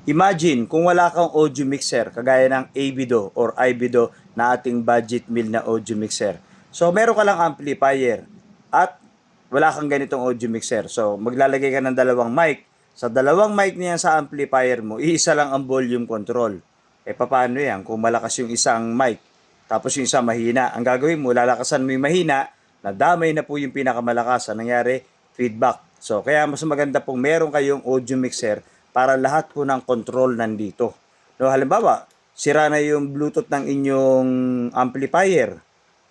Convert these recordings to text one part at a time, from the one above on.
Imagine kung wala kang audio mixer kagaya ng AVIDO or IVIDO na ating budget meal na audio mixer. So meron ka lang amplifier at wala kang ganitong audio mixer. So maglalagay ka ng dalawang mic. Sa dalawang mic niyan sa amplifier mo, iisa lang ang volume control. Paano yan? Kung malakas yung isang mic, tapos yung isa mahina. Ang gagawin mo, lalakasan mo yung mahina, nadamay na po yung pinakamalakas. Ang nangyari, feedback. So kaya mas maganda pong meron kayong audio mixer para lahat po ng control nandito. No, halimbawa, sira na yung Bluetooth ng inyong amplifier,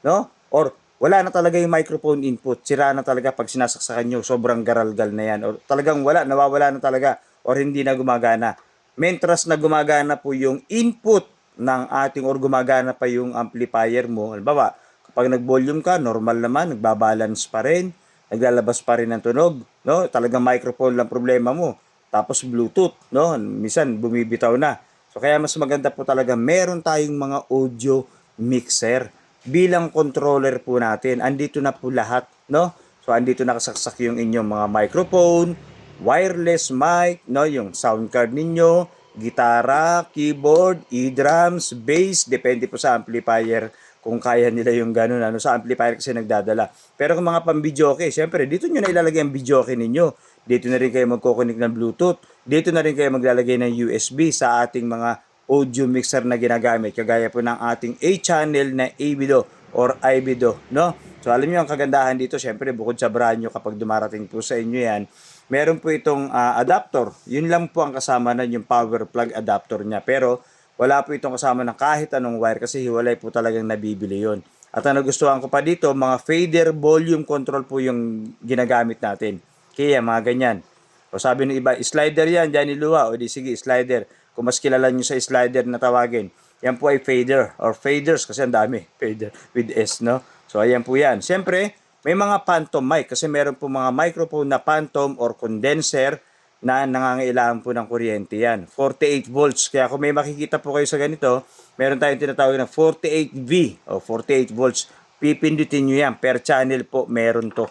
no? Or wala na talaga yung microphone input, sira na talaga pag sinasaksakan nyo, sobrang garalgal na yan. Or talagang wala, nawawala na talaga or hindi na gumagana. Mentras na gumagana po yung input ng ating or gumagana pa yung amplifier mo. Halimbawa, kapag nag-volume ka, normal naman, nagbabalance pa rin, naglalabas pa rin ng tunog, no? Talagang microphone lang problema mo. Tapos Bluetooth, no? Minsan bumibitaw na. So kaya mas maganda po talaga meron tayong mga audio mixer bilang controller po natin. Andito na po lahat, no? So andito nakasaksak yung inyong mga microphone, wireless mic, no, yung sound card ninyo, gitara, keyboard, e-drums, bass, depende po sa amplifier kung kaya nila yung ganun, ano, sa amplifier kasi nagdadala. Pero kung mga pang-videoke, syempre, dito nyo na ilalagay ang videoke ninyo. Dito na rin kayo magkoconnect ng Bluetooth. Dito na rin kayo maglalagay ng USB sa ating mga audio mixer na ginagamit. Kagaya po ng ating A-channel na AVIDO or IVIDO, no? So alam niyo ang kagandahan dito, syempre bukod sa brand nyo kapag dumarating po sa inyo yan, meron po itong adapter. Yun lang po ang kasama na yung power plug adapter niya. Pero wala po itong kasama ng kahit anong wire kasi hiwalay po talagang nabibili yon. At ang nagustuhan ko pa dito, mga fader volume control po yung ginagamit natin. Kaya mga ganyan. O sabi ng iba, slider yan, Johnny Lua. O di sige, slider. Kung mas kilala nyo sa slider na tawagin, yan po ay fader or faders kasi ang dami. Fader with S, no? So ayan po yan. Siyempre, may mga phantom mic kasi meron po mga microphone na phantom or condenser na nangangailangan po ng kuryente yan. 48 volts. Kaya kung may makikita po kayo sa ganito, meron tayong tinatawag na 48V o 48 volts. Pipindutin nyo yan. Per channel po, meron to.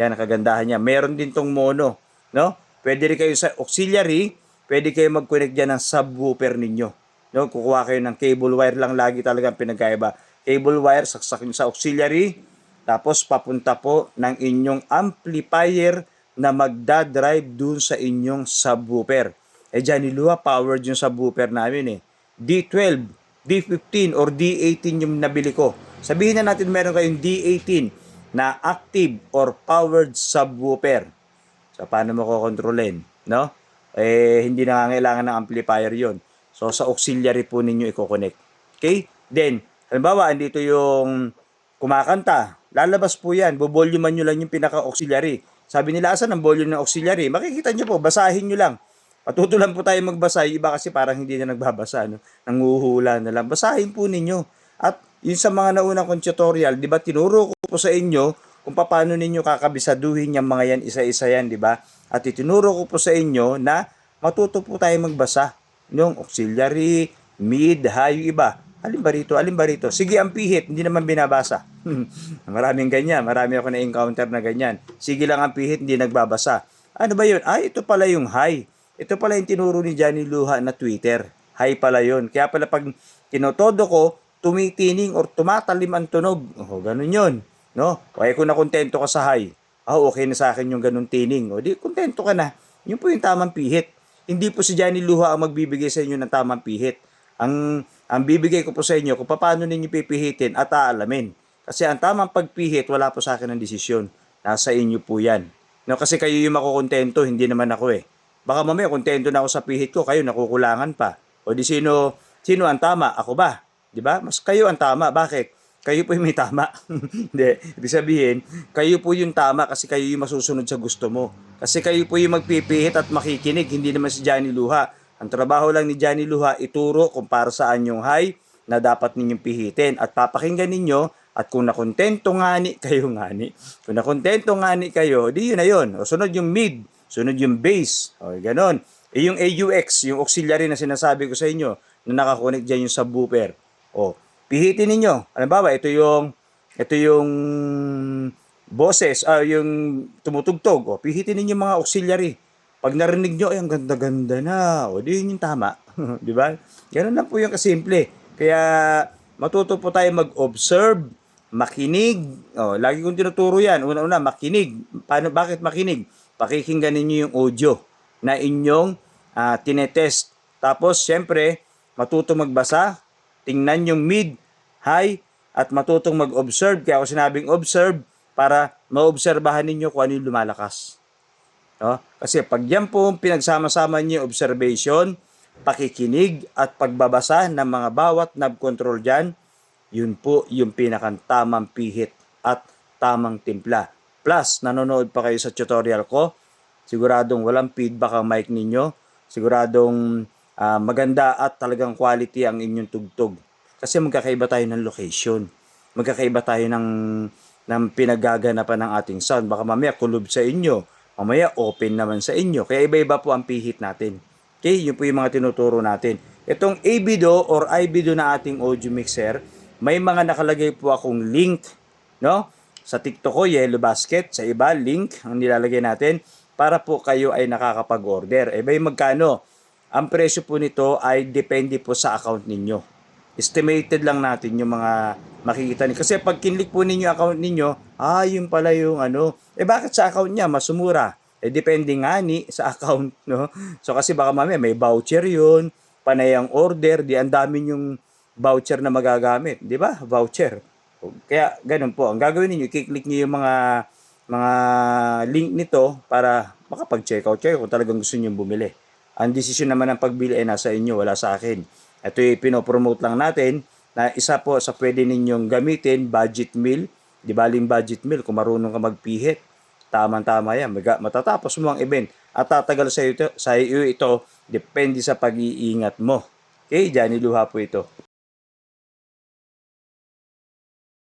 Yan, ang kagandahan niya. Meron din tong mono. No? Pwede rin kayo sa auxiliary, pwede kayo mag-connect dyan ng subwoofer ninyo. No? Kukuha kayo ng cable wire lang lagi talaga pinagkaiba. Cable wire, saksak nyo sa auxiliary, tapos papunta po ng inyong amplifier na magdadrive dun sa inyong subwoofer. Dyan nilua, powered yung subwoofer namin eh. D12, D15 or D18 yung nabili ko. Sabihin na natin meron kayong D18 na active or powered subwoofer. So, paano mo kokontrolin? No? Hindi na kailangan ng amplifier yon. So, sa auxiliary po ninyo i-connect. Okay? Then, halimbawa, andito yung kumakanta. Lalabas po yan. Bovoluman nyo lang yung pinaka-auxiliary. Sabi nila, asan ang volume ng auxiliary? Makikita nyo po, basahin nyo lang. Patuto lang po tayo magbasa. Yung iba kasi parang hindi na nagbabasa. No? Nanguhula na lang. Basahin po ninyo. At yun sa mga naunang kong tutorial, di ba, tinuro ko po sa inyo kung paano ninyo kakabisaduhin yung mga yan isa-isa yan, di ba? At itinuro ko po sa inyo na matuto po tayo magbasa. Yung auxiliary, mid, high, yung iba. Alin ba rito? Alin ba rito? Sige, ang pihit, hindi naman binabasa. Maraming ganyan. Marami ako na-encounter na ganyan. Sige lang ang pihit, hindi nagbabasa. Ano ba yun? Ito pala yung high. Ito pala yung tinuro ni Johnny Luha na Twitter. High pala yun. Kaya pala pag tinotodo ko, tumitining or tumatalim ang tunog. Oh, ganun yun. No? Kaya kung nakontento ka sa high, okay na sa akin yung ganun tining. O di, kontento ka na. Yun po yung tamang pihit. Hindi po si Johnny Luha ang magbibigay sa inyo ng tamang pihit. Ang bibigay ko po sa inyo kung paano ninyo pipihitin at aalamin. Kasi ang tamang pagpihit, wala po sa akin ang desisyon. Nasa inyo po yan. No, kasi kayo yung makukontento, hindi naman ako eh. Baka mamaya kontento na ako sa pihit ko, kayo nakukulangan pa. O di sino ang tama? Ako ba? 'Di ba? Mas kayo ang tama. Bakit? Kayo po yung may tama. Hindi. Ibig sabihin, kayo po yung tama kasi kayo yung masusunod sa gusto mo. Kasi kayo po yung magpipihit at makikinig, hindi naman si Johnny Luha. Ang trabaho lang ni Johnny Luha, ituro kung para saan yung high na dapat ninyong pihitin. At papakinggan ninyo, at kung nakontento ngani, kayo ngani. Kung nakontento ngani kayo, di yun na yun. O sunod yung mid, sunod yung bass. O ganon. Yung AUX, yung auxiliary na sinasabi ko sa inyo, na nakakonect dyan yung subwoofer. O, pihitin ninyo. Halimbawa, ito yung boses, yung tumutugtog. O, pihitin ninyo mga auxiliary. Pag narinig nyo, ay, ang ganda-ganda na. O, di yun yung tama. Di ba? Ganun lang po yung kasimple. Kaya, matuto po tayo mag-observe, makinig. O, lagi kong tinuturo yan. Una-una, makinig. Bakit makinig? Pakikinggan ninyo yung audio na inyong tinetest. Tapos, syempre, matuto magbasa, tingnan yung mid, high, at matutong mag-observe. Kaya ako sinabing observe para maobserbahan ninyo kung ano yung lumalakas. No? Kasi pag yan po pinagsama-sama niyo yung observation, pakikinig at pagbabasa ng mga bawat knob control dyan, yun po yung pinakang tamang pihit at tamang timpla. Plus, nanonood pa kayo sa tutorial ko, siguradong walang feedback ang mic ninyo, siguradong maganda at talagang quality ang inyong tugtog. Kasi magkakaiba tayo ng location. Magkakaiba tayo ng pinaggaganapan ng ating sound. Baka mamaya kulob sa inyo. Mamaya open naman sa inyo. Kaya iba-iba po ang pihit natin. Okay? Yun po yung mga tinuturo natin. Itong ABDO or IBDO na ating audio mixer, may mga nakalagay po akong link, no? Sa TikTok ko, Yellow Basket. Sa iba, link ang nilalagay natin para po kayo ay nakakapag-order. Eh, magkano? Ang presyo po nito ay depende po sa account ninyo. Estimated lang natin yung mga makikita niyo. Kasi pag kinlik po ninyo account ninyo, yun pala yung ano. Eh bakit sa account niya mas sumura? Eh depende nga ni sa account, no? So kasi baka mamaya may voucher yun, panay ang order, di ang dami yung voucher na magagamit, di ba? Voucher. Kaya ganun po. Ang gagawin niyo, i-click niyo yung mga link nito para makapag-checkout kayo kung talagang gusto niyo bumili. Ang desisyon naman ng pagbili ay nasa inyo, wala sa akin. Ito yung pinopromote lang natin na isa po sa pwede ninyong gamitin, budget meal. Di baling budget meal kung marunong ka magpihit. Tama-tama yan. Matatapos mo ang event at tatagal sa iyo ito depende sa pag-iingat mo. Okay, Johnny Luha po ito.